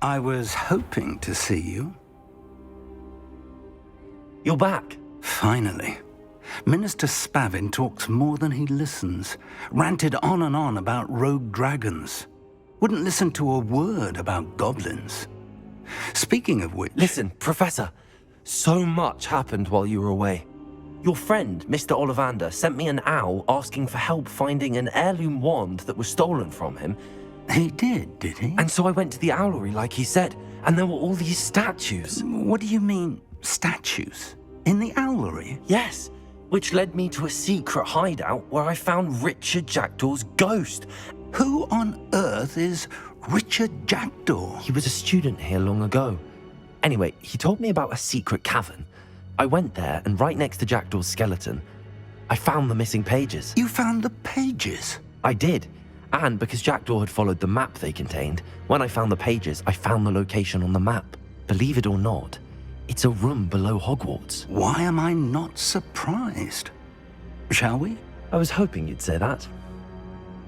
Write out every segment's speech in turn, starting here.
I was hoping to see you. You're back. Finally. Minister Spavin talks more than he listens. Ranted on and on about rogue dragons. Wouldn't listen to a word about goblins. Speaking of which... Listen, Professor. So much happened while you were away. Your friend, Mr. Ollivander, sent me an owl asking for help finding an heirloom wand that was stolen from him. He did he? And so I went to the owlery like he said, and there were all these statues. What do you mean, statues? In the owlery? Yes, which led me to a secret hideout where I found Richard Jackdaw's ghost. Who on earth is Richard Jackdaw? He was a student here long ago. Anyway, he told me about a secret cavern. I went there, and right next to Jackdaw's skeleton, I found the missing pages. You found the pages? I did. And because Jackdaw had followed the map they contained, when I found the pages, I found the location on the map. Believe it or not, it's a room below Hogwarts. Why am I not surprised? Shall we? I was hoping you'd say that.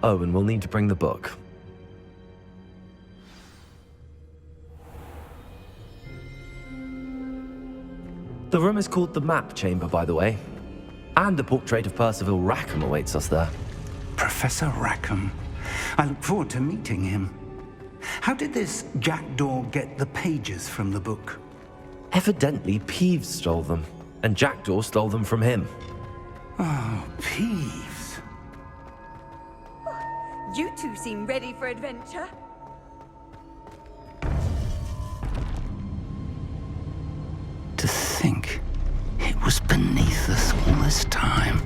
Oh, and we'll need to bring the book. The room is called the Map Chamber, by the way. And a portrait of Percival Rackham awaits us there. Professor Rackham. I look forward to meeting him. How did this Jackdaw get the pages from the book? Evidently, Peeves stole them, and Jackdaw stole them from him. Oh, Peeves. You two seem ready for adventure. To think it was beneath us all this time.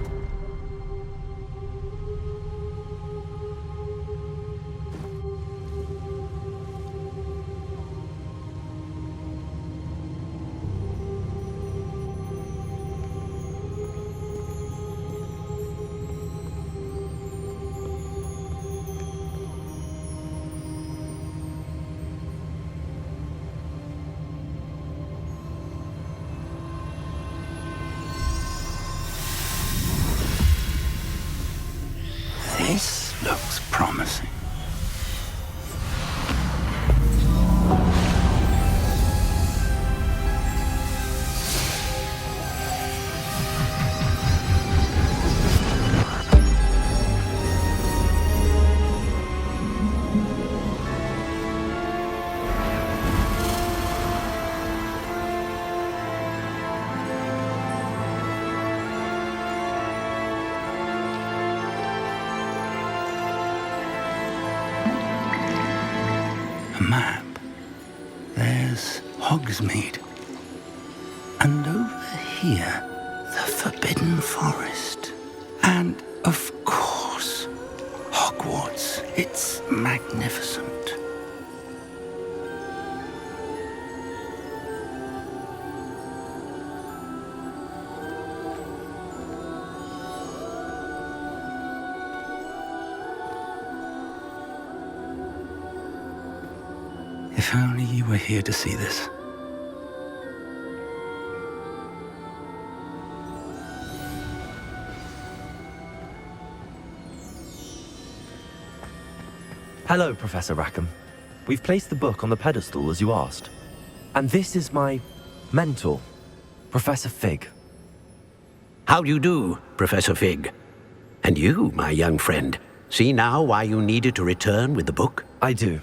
This looks promising. Map. There's Hogsmeade. And over here, the Forbidden Forest. And, of course, Hogwarts. It's magnificent. If only you were here to see this. Hello, Professor Rackham. We've placed the book on the pedestal as you asked. And this is my mentor, Professor Fig. How do you do, Professor Fig? And you, my young friend, see now why you needed to return with the book? I do.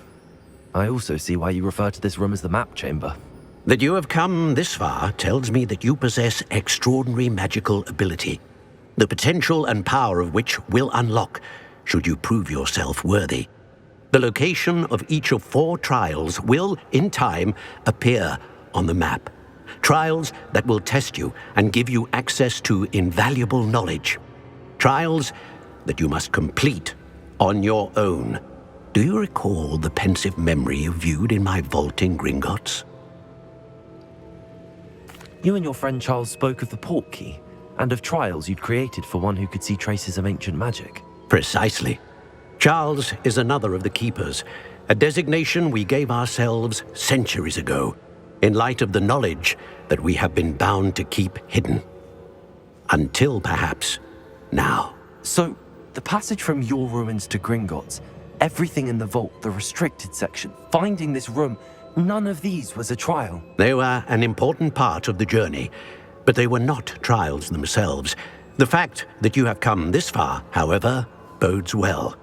I also see why you refer to this room as the Map Chamber. That you have come this far tells me that you possess extraordinary magical ability, the potential and power of which will unlock should you prove yourself worthy. The location of each of 4 trials will, in time, appear on the map. Trials that will test you and give you access to invaluable knowledge. Trials that you must complete on your own. Do you recall the pensive memory you viewed in my vault in Gringotts? You and your friend Charles spoke of the Portkey, and of trials you'd created for one who could see traces of ancient magic. Precisely. Charles is another of the Keepers, a designation we gave ourselves centuries ago, in light of the knowledge that we have been bound to keep hidden. Until, perhaps, now. So, the passage from your ruins to Gringotts, everything in the vault, the restricted section, finding this room, None of these was a trial. They were an important part of the journey, but they were not trials themselves. The fact that you have come this far, however, bodes well.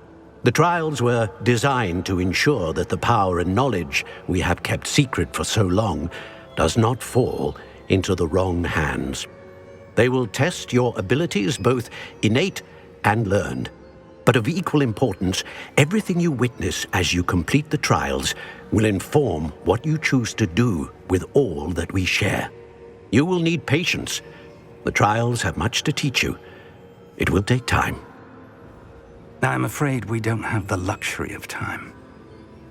The trials were designed to ensure that the power and knowledge we have kept secret for so long does not fall into the wrong hands. They will test your abilities, both innate and learned. But of equal importance, everything you witness as you complete the trials will inform what you choose to do with all that we share. You will need patience. The trials have much to teach you. It will take time. I'm afraid we don't have the luxury of time.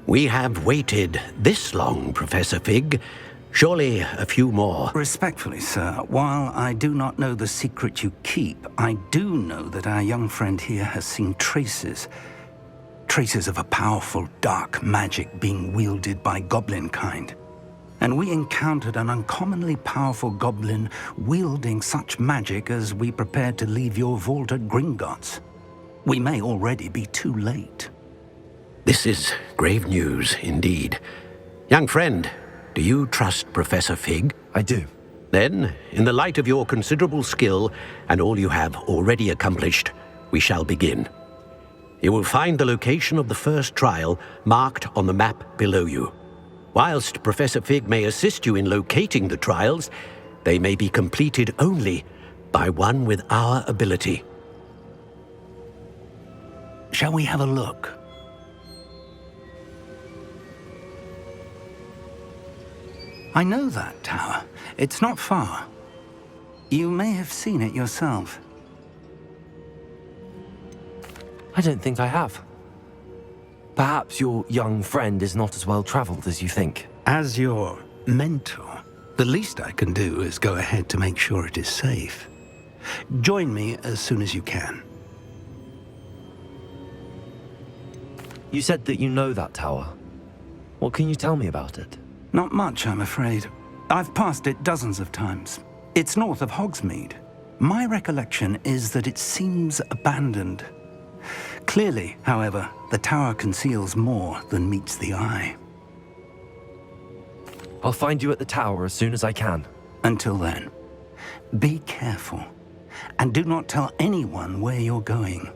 We have waited this long, Professor Fig. Surely a few more. Respectfully, sir, while I do not know the secret you keep, I do know that our young friend here has seen traces of a powerful dark magic being wielded by goblin kind. And we encountered an uncommonly powerful goblin wielding such magic as we prepared to leave your vault at Gringotts. We may already be too late. This is grave news indeed. Young friend, do you trust Professor Fig? I do. Then, in the light of your considerable skill and all you have already accomplished, we shall begin. You will find the location of the first trial marked on the map below you. Whilst Professor Fig may assist you in locating the trials, they may be completed only by one with our ability. Shall we have a look? I know that tower. It's not far. You may have seen it yourself. I don't think I have. Perhaps your young friend is not as well traveled as you think. As your mentor, the least I can do is go ahead to make sure it is safe. Join me as soon as you can. You said that you know that tower. What can you tell me about it? Not much, I'm afraid. I've passed it dozens of times. It's north of Hogsmeade. My recollection is that it seems abandoned. Clearly, however, the tower conceals more than meets the eye. I'll find you at the tower as soon as I can. Until then, be careful, and do not tell anyone where you're going.